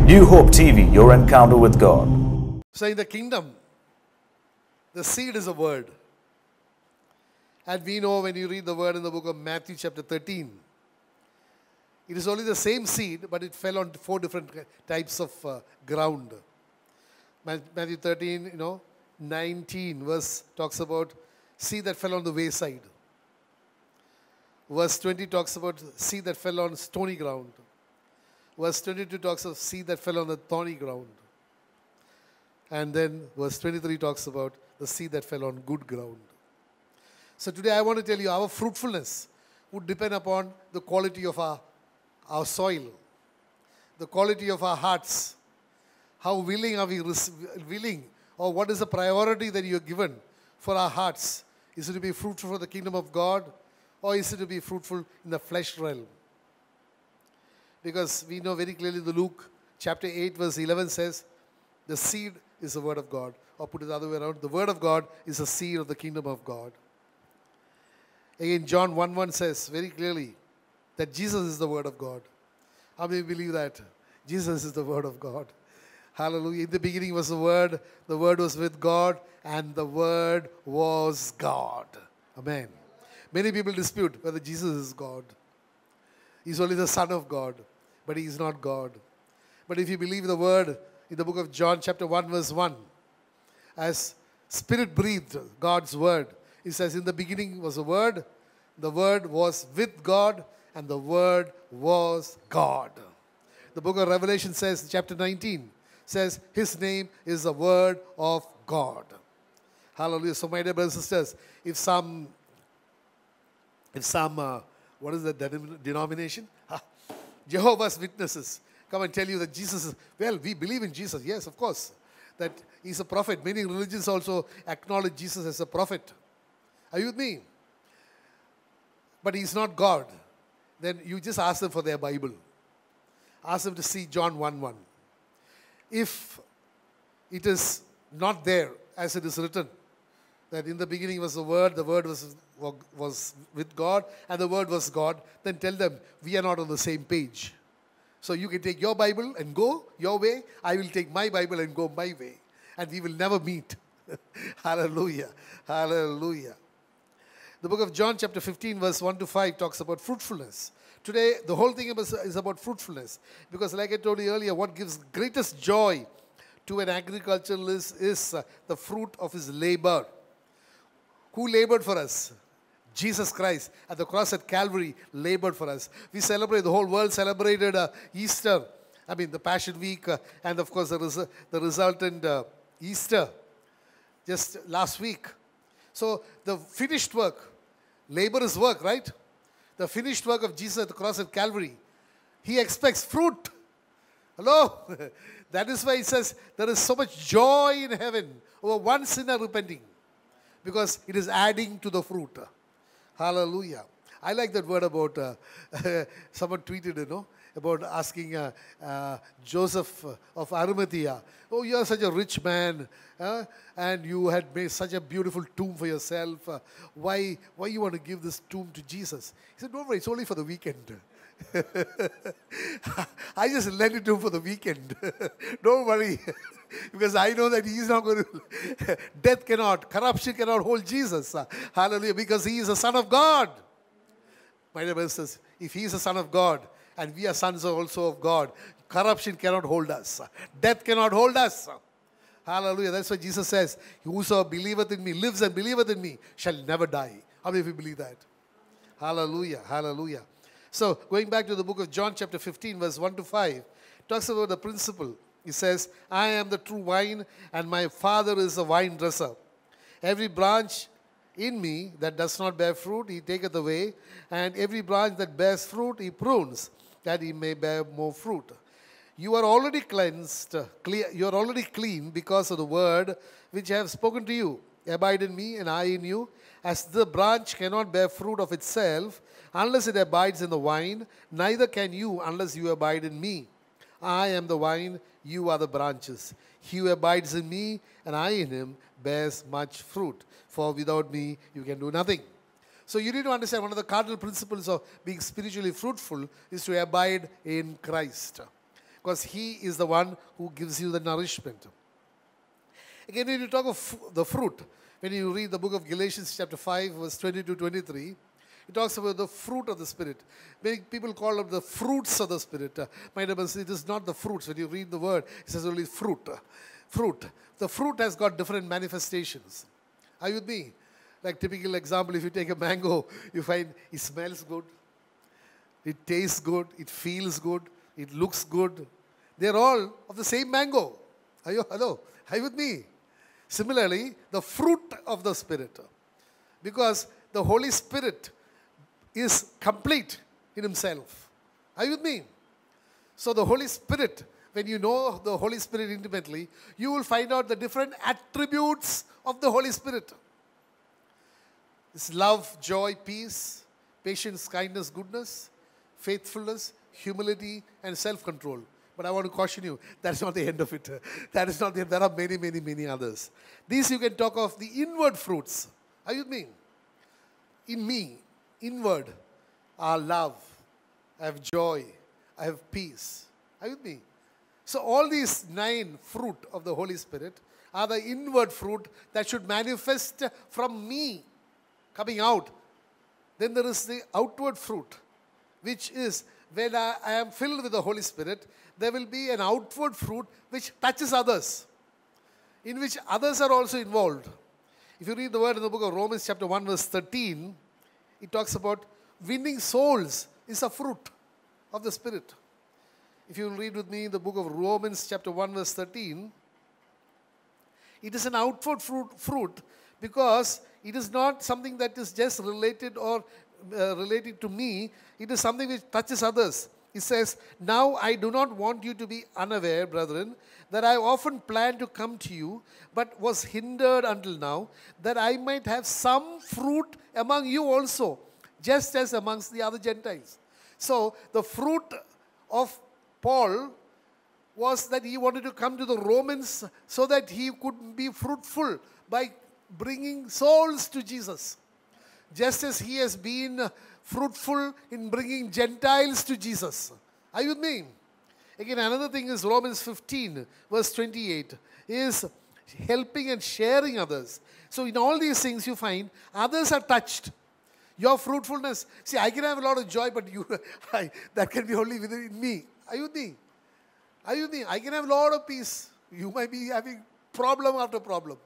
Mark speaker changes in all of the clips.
Speaker 1: New Hope TV, your encounter with God.
Speaker 2: So in the kingdom, the seed is a word. And we know when you read the word in the book of Matthew chapter 13, it is only the same seed, but it fell on 4 different types of ground. Matthew 13, 19 verse talks about seed that fell on the wayside. Verse 20 talks about seed that fell on stony ground. Verse 22 talks of seed that fell on the thorny ground. And then verse 23 talks about the seed that fell on good ground. So today I want to tell you our fruitfulness would depend upon the quality of our soil, the quality of our hearts. How willing are we, or what is the priority that you are given for our hearts? Is it to be fruitful for the kingdom of God, or is it to be fruitful in the flesh realm? Because we know very clearly the Luke chapter 8 verse 11 says, the seed is the word of God. Or put it the other way around, the word of God is the seed of the kingdom of God. Again, John 1:1 says very clearly that Jesus is the word of God. How many believe that? Jesus is the word of God. Hallelujah. In the beginning was the word was with God, and the word was God. Amen. Many people dispute whether Jesus is God. He's only the Son of God, but he is not God. But if you believe the word in the book of John chapter 1 verse 1, as Spirit breathed God's word, it says, in the beginning was the word was with God, and the word was God. The book of Revelation says, chapter 19, says, his name is the word of God. Hallelujah. So my dear brothers and sisters, if some what is that denomination? Jehovah's Witnesses come and tell you that Jesus is, well, we believe in Jesus. Yes, of course, that he's a prophet. Many religions also acknowledge Jesus as a prophet. Are you with me? But he's not God. Then you just ask them for their Bible. Ask them to see John 1:1. If it is not there as it is written, that in the beginning was the word was with God, and the word was God, then tell them we are not on the same page. So you can take your Bible and go your way, I will take my Bible and go my way, and we will never meet. Hallelujah. Hallelujah. The book of John chapter 15 verse 1 to 5 talks about fruitfulness. Today the whole thing is about fruitfulness, because like I told you earlier, what gives greatest joy to an agriculturalist is the fruit of his labor. Who labored for us? Jesus Christ at the cross at Calvary labored for us. We celebrate, the whole world celebrated Easter, the Passion Week, and of course the resultant Easter just last week. So the finished work, labor is work, right? The finished work of Jesus at the cross at Calvary, he expects fruit. Hello? That is why it says there is so much joy in heaven over one sinner repenting, because it is adding to the fruit. Hallelujah. I like that word about, someone tweeted, about asking Joseph of Arimathea, oh, you are such a rich man, and you had made such a beautiful tomb for yourself. Why you want to give this tomb to Jesus? He said, don't worry, it's only for the weekend. I just lent it to him for the weekend. Don't worry. Because I know that he is not going to, corruption cannot hold Jesus. Hallelujah. Because he is the Son of God. My dear brothers, if he is the Son of God, and we are sons also of God, corruption cannot hold us. Death cannot hold us. Hallelujah. That's why Jesus says, whosoever believeth in me, lives and believeth in me, shall never die. How many of you believe that? Hallelujah. Hallelujah. So, going back to the book of John chapter 15, verse 1 to 5, talks about the principle. He says, I am the true vine, and my Father is a vine dresser. Every branch in me that does not bear fruit, he taketh away, and every branch that bears fruit, he prunes, that he may bear more fruit. You are already cleansed, you are already clean because of the word which I have spoken to you. Abide in me, and I in you. As the branch cannot bear fruit of itself, unless it abides in the vine, neither can you unless you abide in me. I am the vine, you are the branches. He who abides in me, and I in him, bears much fruit. For without me, you can do nothing. So you need to understand, one of the cardinal principles of being spiritually fruitful is to abide in Christ. because He is the one who gives you the nourishment. Again, when you talk of the fruit, when you read the book of Galatians chapter 5, verse 22-23, it talks about the fruit of the Spirit. Many people call them the fruits of the Spirit. My dear brothers, it is not the fruits. When you read the word, it says only fruit. Fruit. The fruit has got different manifestations. Are you with me? Like typical example, if you take a mango, you find it smells good, it tastes good, it feels good, it looks good. They're all of the same mango. Hello? Are you with me? Similarly, the fruit of the Spirit. Because the Holy Spirit is complete in Himself. Are you with me? So the Holy Spirit, when you know the Holy Spirit intimately, you will find out the different attributes of the Holy Spirit. It's love, joy, peace, patience, kindness, goodness, faithfulness, humility, and self-control. But I want to caution you, that's not the end of it. That is not the end. There are many, many, many others. These you can talk of the inward fruits. Are you with me? In me, inward, are love, I have joy, I have peace. Are you with me? So all these 9 fruit of the Holy Spirit are the inward fruit that should manifest from me, coming out. Then there is the outward fruit, which is when I am filled with the Holy Spirit, there will be an outward fruit which touches others, in which others are also involved. If you read the word in the book of Romans chapter 1 verse 13, it talks about winning souls is a fruit of the Spirit. If you will read with me in the book of Romans chapter 1 verse 13, it is an outward fruit because it is not something that is just related or related to me. It is something which touches others. It says, now I do not want you to be unaware, brethren, that I often planned to come to you, but was hindered until now, that I might have some fruit among you also, just as amongst the other Gentiles. So the fruit of Paul was that he wanted to come to the Romans so that he could be fruitful by bringing souls to Jesus. Just as he has been fruitful in bringing Gentiles to Jesus. Are you with me? Again, another thing is Romans 15, verse 28, is helping and sharing others. So in all these things you find, others are touched. Your fruitfulness. See, I can have a lot of joy, but that can be only within me. Are you with me? Are you with me? I can have a lot of peace. You might be having problem after problem.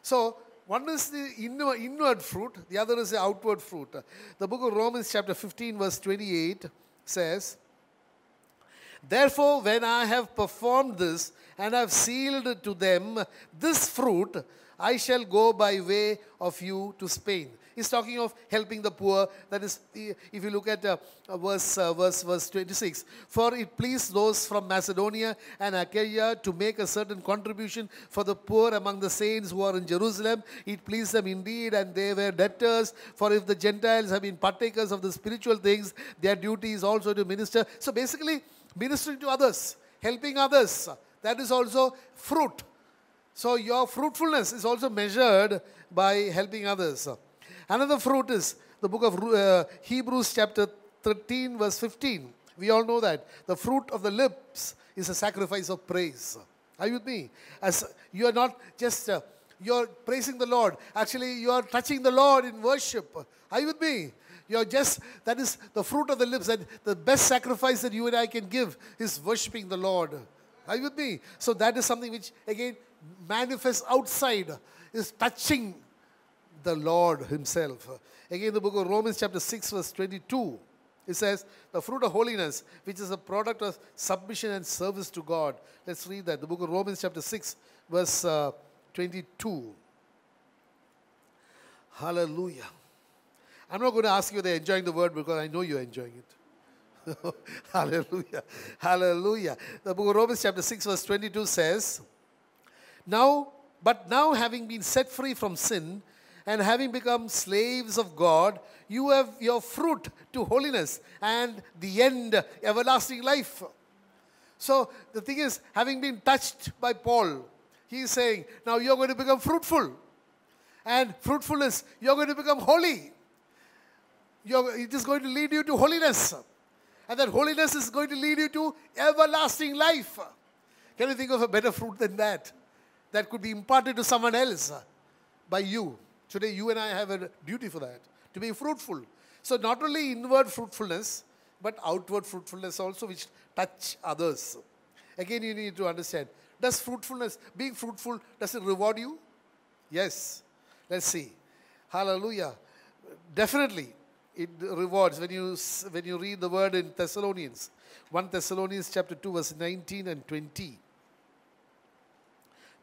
Speaker 2: So, one is the inward fruit, the other is the outward fruit. The book of Romans chapter 15 verse 28 says, therefore, when I have performed this and have sealed to them this fruit, I shall go by way of you to Spain. He's talking of helping the poor. That is, if you look at verse 26, for it pleased those from Macedonia and Achaia to make a certain contribution for the poor among the saints who are in Jerusalem. It pleased them indeed, and they were debtors. For if the Gentiles have been partakers of the spiritual things, their duty is also to minister. So basically, ministering to others, helping others, that is also fruit. So your fruitfulness is also measured by helping others. Another fruit is the book of Hebrews chapter 13 verse 15. We all know that. The fruit of the lips is a sacrifice of praise. Are you with me? As you are not just, you're praising the Lord. Actually, you are touching the Lord in worship. Are you with me? You're just, that is the fruit of the lips. And the best sacrifice that you and I can give is worshiping the Lord. Are you with me? So that is something which, again, manifests outside, is touching the Lord Himself. Again, the book of Romans chapter 6 verse 22, it says, the fruit of holiness, which is a product of submission and service to God. Let's read that. The book of Romans chapter 6 verse 22. Hallelujah. I'm not going to ask you if they're enjoying the word because I know you're enjoying it. Hallelujah. Hallelujah. The book of Romans chapter 6 verse 22 says, but now having been set free from sin, and having become slaves of God, you have your fruit to holiness and the end, everlasting life. So the thing is, having been touched by Paul, he is saying, now you're going to become fruitful. And fruitfulness, you're going to become holy. It is going to lead you to holiness. And that holiness is going to lead you to everlasting life. Can you think of a better fruit than that? That could be imparted to someone else by you. Today, you and I have a duty for that, to be fruitful. So not only inward fruitfulness, but outward fruitfulness also, which touch others. Again, you need to understand, does fruitfulness, being fruitful, does it reward you? Yes. Let's see. Hallelujah. Definitely, it rewards. When you read the word in Thessalonians, 1 Thessalonians chapter 2, verse 19 and 20.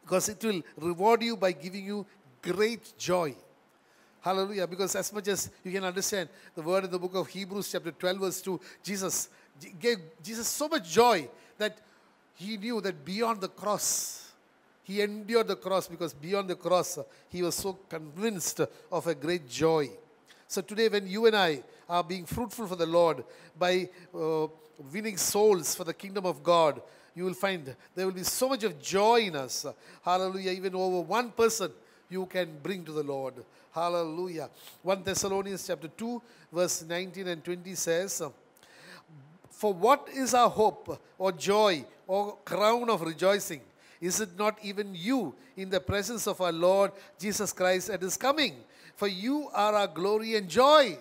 Speaker 2: Because it will reward you by giving you great joy. Hallelujah. Because as much as you can understand the word in the book of Hebrews chapter 12 verse 2, Jesus gave Jesus so much joy that he knew that beyond the cross, he endured the cross, because beyond the cross, he was so convinced of a great joy. So today when you and I are being fruitful for the Lord by winning souls for the kingdom of God, you will find there will be so much of joy in us. Hallelujah. Even over one person you can bring to the Lord. Hallelujah. 1 Thessalonians chapter 2 verse 19 and 20 says, for what is our hope or joy or crown of rejoicing? Is it not even you in the presence of our Lord Jesus Christ at his coming? For you are our glory and joy.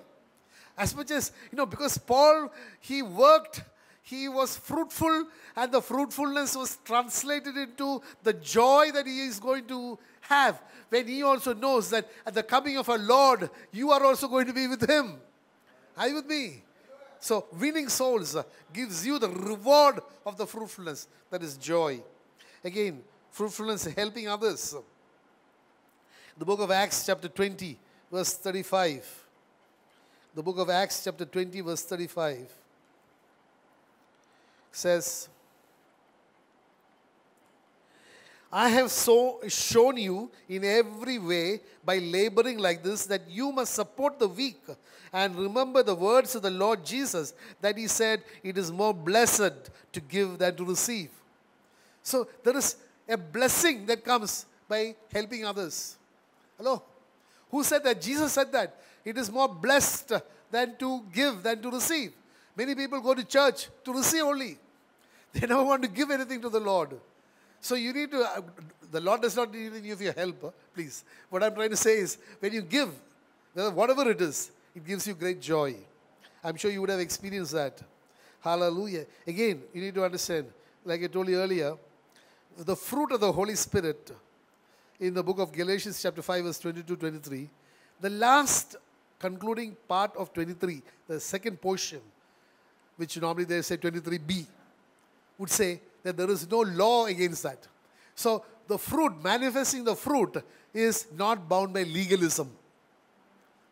Speaker 2: As much as, because Paul, he worked, he was fruitful, and the fruitfulness was translated into the joy that he is going to have when he also knows that at the coming of our Lord, you are also going to be with him. Are you with me? So winning souls gives you the reward of the fruitfulness, that is joy. Again, fruitfulness, helping others. The book of Acts chapter 20 verse 35. The book of Acts chapter 20 verse 35 says, I have so shown you in every way by laboring like this that you must support the weak and remember the words of the Lord Jesus, that he said, it is more blessed to give than to receive. So there is a blessing that comes by helping others. Hello? Who said that? Jesus said that. It is more blessed than to give than to receive. Many people go to church to receive only. They never want to give anything to the Lord. So you need to, the Lord does not need any of your help, please. What I'm trying to say is, when you give, whatever it is, it gives you great joy. I'm sure you would have experienced that. Hallelujah. Again, you need to understand, like I told you earlier, the fruit of the Holy Spirit in the book of Galatians chapter 5 verse 22-23, the last concluding part of 23, the second portion, which normally they say 23b, would say that there is no law against that. So the fruit, manifesting the fruit, is not bound by legalism.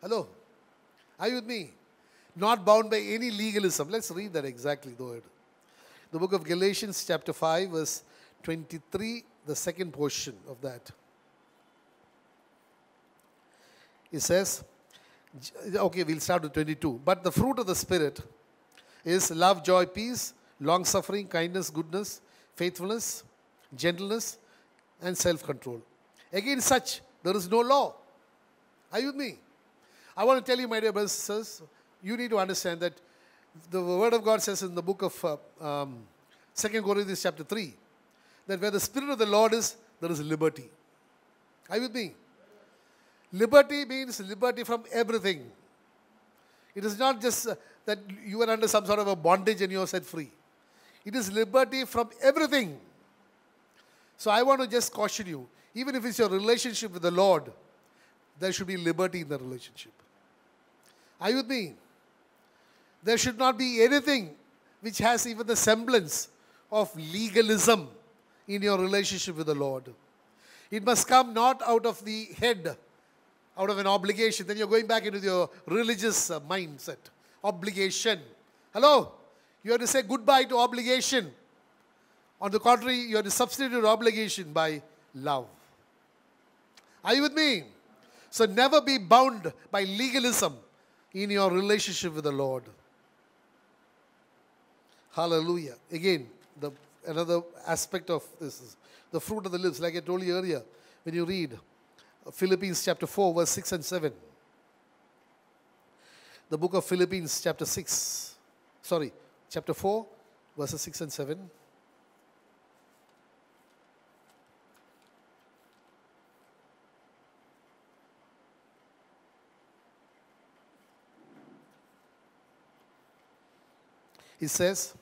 Speaker 2: Hello? Are you with me? Not bound by any legalism. Let's read that exactly, the word. The book of Galatians chapter 5 verse 23, the second portion of that. It says, okay, we'll start with 22. But the fruit of the Spirit is love, joy, peace, long-suffering, kindness, goodness, faithfulness, gentleness, and self-control. Against such, there is no law. Are you with me? I want to tell you, my dear brothers and sisters, you need to understand that the Word of God says in the book of 2 Corinthians chapter 3, that where the Spirit of the Lord is, there is liberty. Are you with me? Liberty means liberty from everything. It is not just that you are under some sort of a bondage and you are set free. It is liberty from everything. So I want to just caution you, even if it's your relationship with the Lord, there should be liberty in the relationship. Are you with me? There should not be anything which has even the semblance of legalism in your relationship with the Lord. It must come not out of the head, out of an obligation. Then you're going back into your religious mindset. Obligation. Hello? You have to say goodbye to obligation. On the contrary, you have to substitute obligation by love. Are you with me? So never be bound by legalism in your relationship with the Lord. Hallelujah. Again, another aspect of this is the fruit of the lips. Like I told you earlier, when you read Philippians chapter 4, verse 6 and 7. The book of Philippians chapter 6. Sorry, chapter 4, verses 6 and 7. He says,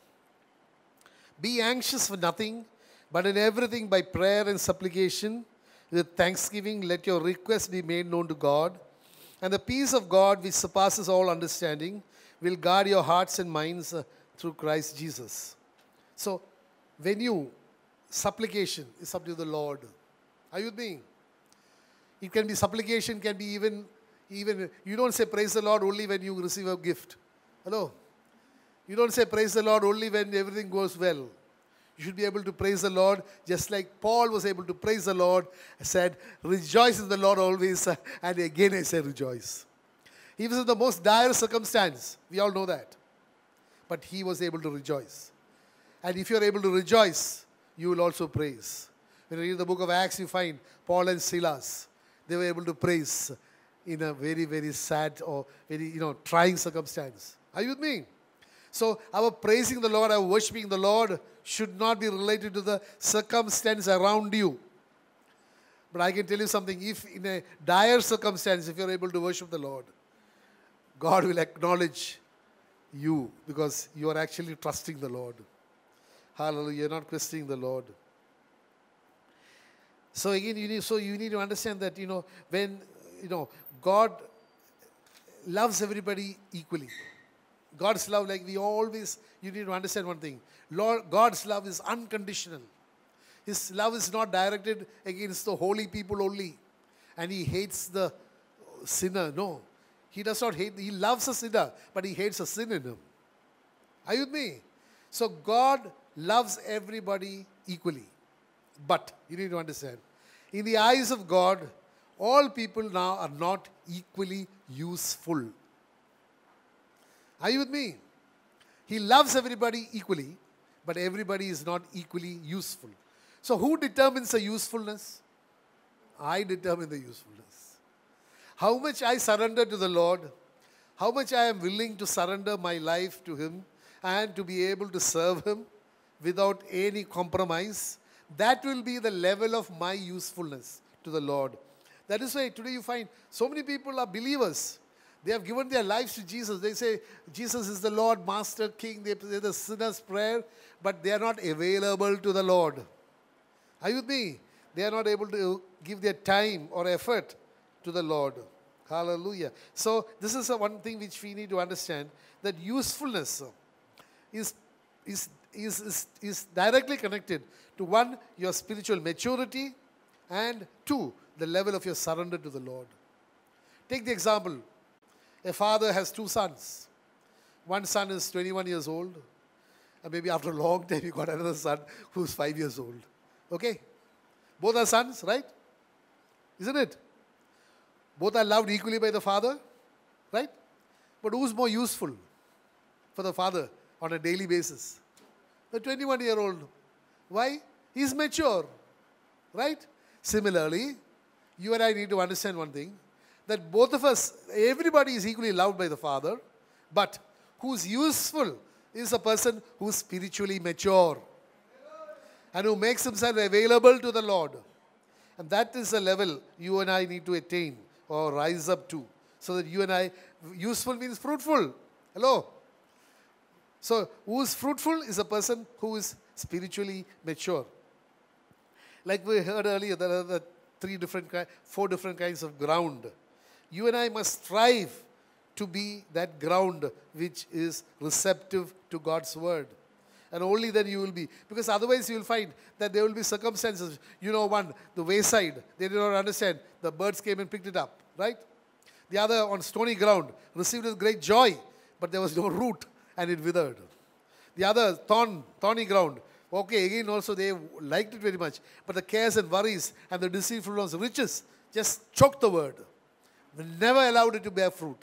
Speaker 2: be anxious for nothing, but in everything by prayer and supplication, with thanksgiving, let your requests be made known to God. And the peace of God, which surpasses all understanding, will guard your hearts and minds through Christ Jesus. So, when you, supplication is up to the Lord. Are you with me? It can be supplication, can be even, you don't say praise the Lord only when you receive a gift. Hello? You don't say praise the Lord only when everything goes well. You should be able to praise the Lord just like Paul was able to praise the Lord. Said, rejoice in the Lord always. And again I say rejoice. He was in the most dire circumstance. We all know that. But he was able to rejoice. And if you are able to rejoice, you will also praise. When you read the book of Acts, you find Paul and Silas. They were able to praise in a very, very sad or very, trying circumstance. Are you with me? So our praising the Lord, our worshiping the Lord should not be related to the circumstance around you. But I can tell you something, if in a dire circumstance, if you're able to worship the Lord, God will acknowledge you because you are actually trusting the Lord. Hallelujah, you're not questioning the Lord. So again, you need to understand that, when, God loves everybody equally. God's love, like you need to understand one thing. God's love is unconditional. His love is not directed against the holy people only. And He hates the sinner. No. He does not hate. He loves a sinner, but He hates a sin in him. Are you with me? So God loves everybody equally. But, you need to understand, in the eyes of God, all people now are not equally useful. Are you with me? He loves everybody equally, but everybody is not equally useful. So who determines the usefulness? I determine the usefulness. How much I surrender to the Lord, how much I am willing to surrender my life to Him and to be able to serve Him without any compromise, that will be the level of my usefulness to the Lord. That is why today you find so many people are believers. They have given their lives to Jesus. They say, Jesus is the Lord, Master, King. They say the sinner's prayer, but they are not available to the Lord. Are you with me? They are not able to give their time or effort to the Lord. Hallelujah. So this is one thing which we need to understand, that usefulness is directly connected to one, your spiritual maturity, and two, the level of your surrender to the Lord. Take the example. A father has two sons. One son is 21 years old. And maybe after a long time, he got another son who's 5 years old. Okay? Both are sons, right? Isn't it? Both are loved equally by the father, right? But who's more useful for the father on a daily basis? The 21-year-old. Why? He's mature, right? Similarly, you and I need to understand one thing, that both of us, everybody is equally loved by the Father, but who's useful is a person who's spiritually mature and who makes himself available to the Lord. And that is the level you and I need to attain or rise up to, so that you and I, useful means fruitful. Hello? So, who's fruitful is a person who is spiritually mature. Like we heard earlier, there are the four different kinds of ground. You and I must strive to be that ground which is receptive to God's word. And only then you will be. Because otherwise you will find that there will be circumstances. One, the wayside, they did not understand. The birds came and picked it up, right? The other on stony ground, received with great joy, but there was no root and it withered. The other, thorny ground. Okay, again also they liked it very much. But the cares and worries and the deceitfulness of riches just choked the word. We never allowed it to bear fruit.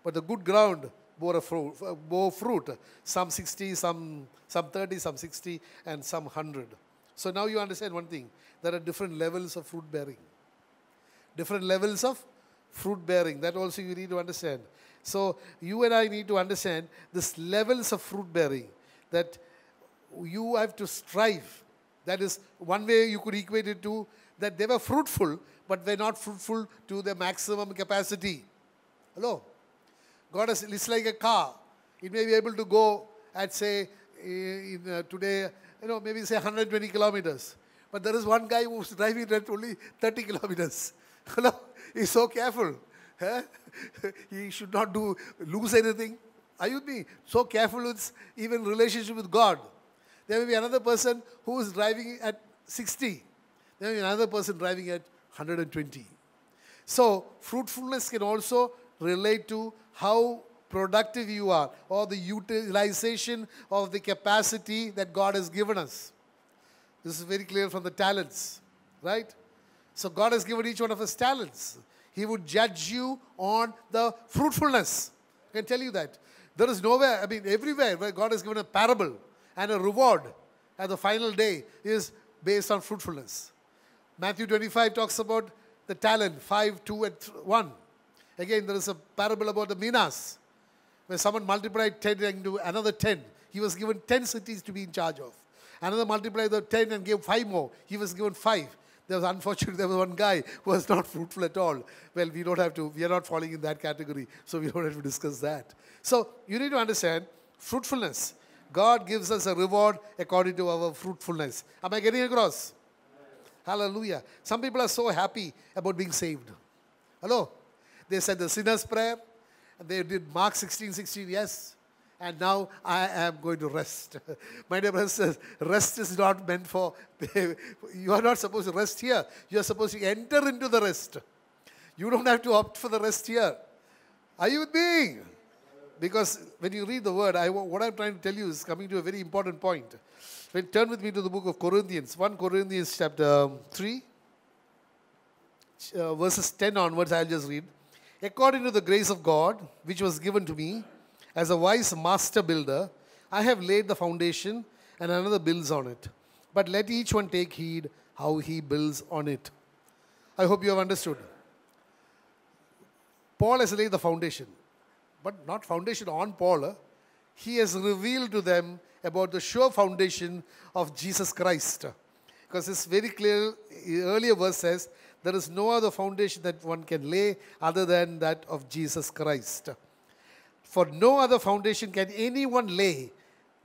Speaker 2: But the good ground bore fruit. Some 60, some 30, some 60, and some 100. So now you understand one thing. There are different levels of fruit bearing. Different levels of fruit bearing. That also you need to understand. So you and I need to understand these levels of fruit bearing. that you have to strive. That is one way you could equate it to, that they were fruitful, but they're not fruitful to their maximum capacity. Hello? God is, it's like a car. It may be able to go at, say, today, maybe say 120 kilometers. But there is one guy who's driving at only 30 kilometers. Hello? He's so careful. Huh? He should not lose anything. Are you with me? So careful with even relationship with God. There may be another person who is driving at 60. There may be another person driving at 120. So fruitfulness can also relate to how productive you are, or the utilization of the capacity that God has given us. This is very clear from the talents, right? So God has given each one of us talents. He would judge you on the fruitfulness. I can tell you that. There is nowhere, everywhere where God has given a parable and a reward at the final day is based on fruitfulness. Matthew 25 talks about the talent, 5, 2, and 1. Again, there is a parable about the minas, where someone multiplied 10 into another 10. He was given 10 cities to be in charge of. Another multiplied the 10 and gave 5 more. He was given 5. There was one guy who was not fruitful at all. Well, we are not falling in that category, so we don't have to discuss that. So, you need to understand, fruitfulness. God gives us a reward according to our fruitfulness. Am I getting across? Hallelujah. Some people are so happy about being saved. Hello? They said the sinner's prayer. They did Mark 16:16, yes. And now I am going to rest. My dear brothers, rest is not meant for, you are not supposed to rest here. You are supposed to enter into the rest. You don't have to opt for the rest here. Are you with me? Because when you read the word, what I'm trying to tell you is coming to a very important point. Turn with me to the book of Corinthians, 1 Corinthians chapter 3, verses 10 onwards, I'll just read. According to the grace of God, which was given to me, as a wise master builder, I have laid the foundation and another builds on it. But let each one take heed how he builds on it. I hope you have understood. Paul has laid the foundation, but not foundation on Paul. He has revealed to them about the sure foundation of Jesus Christ. Because it's very clear, earlier verse says, there is no other foundation that one can lay other than that of Jesus Christ. For no other foundation can anyone lay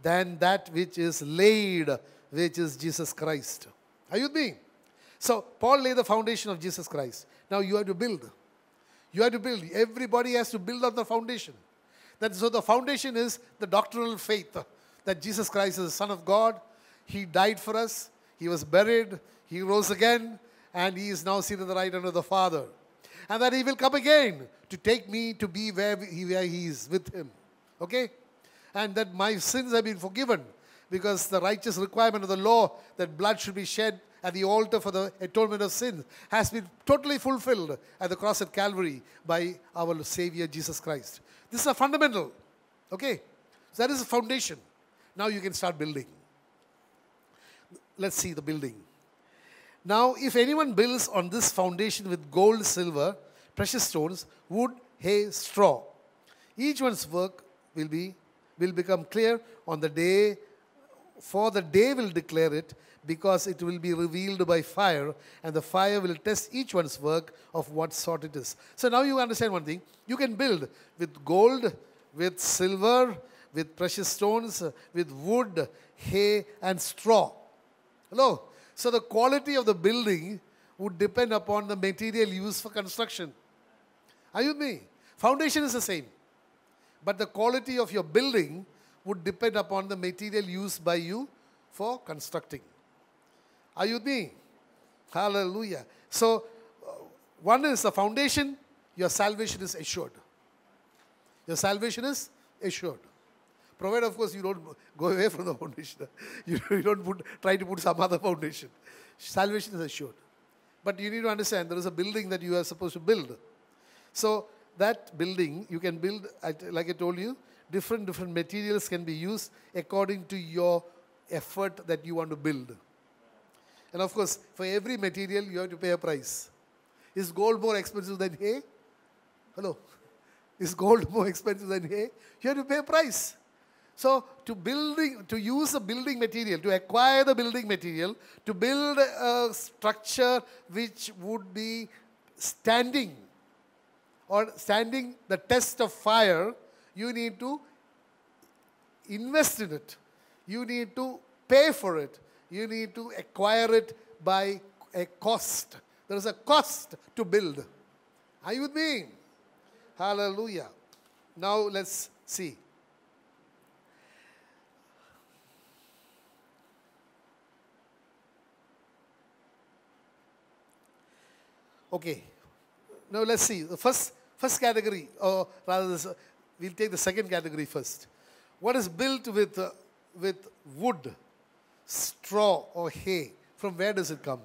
Speaker 2: than that which is laid, which is Jesus Christ. Are you with me? So, Paul laid the foundation of Jesus Christ. Now you have to build. You have to build. Everybody has to build on the foundation. So the foundation is the doctrinal faith that Jesus Christ is the Son of God. He died for us. He was buried. He rose again. And He is now seated at the right hand of the Father. And that He will come again to take me to be where He is with Him. Okay? And that my sins have been forgiven because the righteous requirement of the law that blood should be shed at the altar for the atonement of sins has been totally fulfilled at the cross at Calvary by our Savior Jesus Christ. This is a fundamental. Okay? So that is the foundation. Now you can start building. Let's see the building. Now, if anyone builds on this foundation with gold, silver, precious stones, wood, hay, straw, each one's work will become clear on the day, for the day will declare it, because it will be revealed by fire, and the fire will test each one's work of what sort it is. So now you understand one thing. You can build with gold, with silver, with precious stones, with wood, hay, and straw. Hello? So the quality of the building would depend upon the material used for construction. Are you with me? Foundation is the same. But the quality of your building would depend upon the material used by you for constructing. Are you with me? Hallelujah. So, one is the foundation, your salvation is assured. Your salvation is assured. Provided, of course, you don't go away from the foundation. You don't try to put some other foundation. Salvation is assured. But you need to understand, there is a building that you are supposed to build. So, that building, you can build, like I told you, different materials can be used according to your effort that you want to build. And of course, for every material, you have to pay a price. Is gold more expensive than hay? Hello? Is gold more expensive than hay? You have to pay a price. So to use a building material, to acquire the building material, to build a structure which would be standing or standing the test of fire, you need to invest in it. You need to pay for it. You need to acquire it by a cost. There is a cost to build. Are you with me? Hallelujah. Now let's see. Okay. Now let's see. The first category, or rather, we'll take the second category first. What is built with wood, straw, or hay? From where does it come?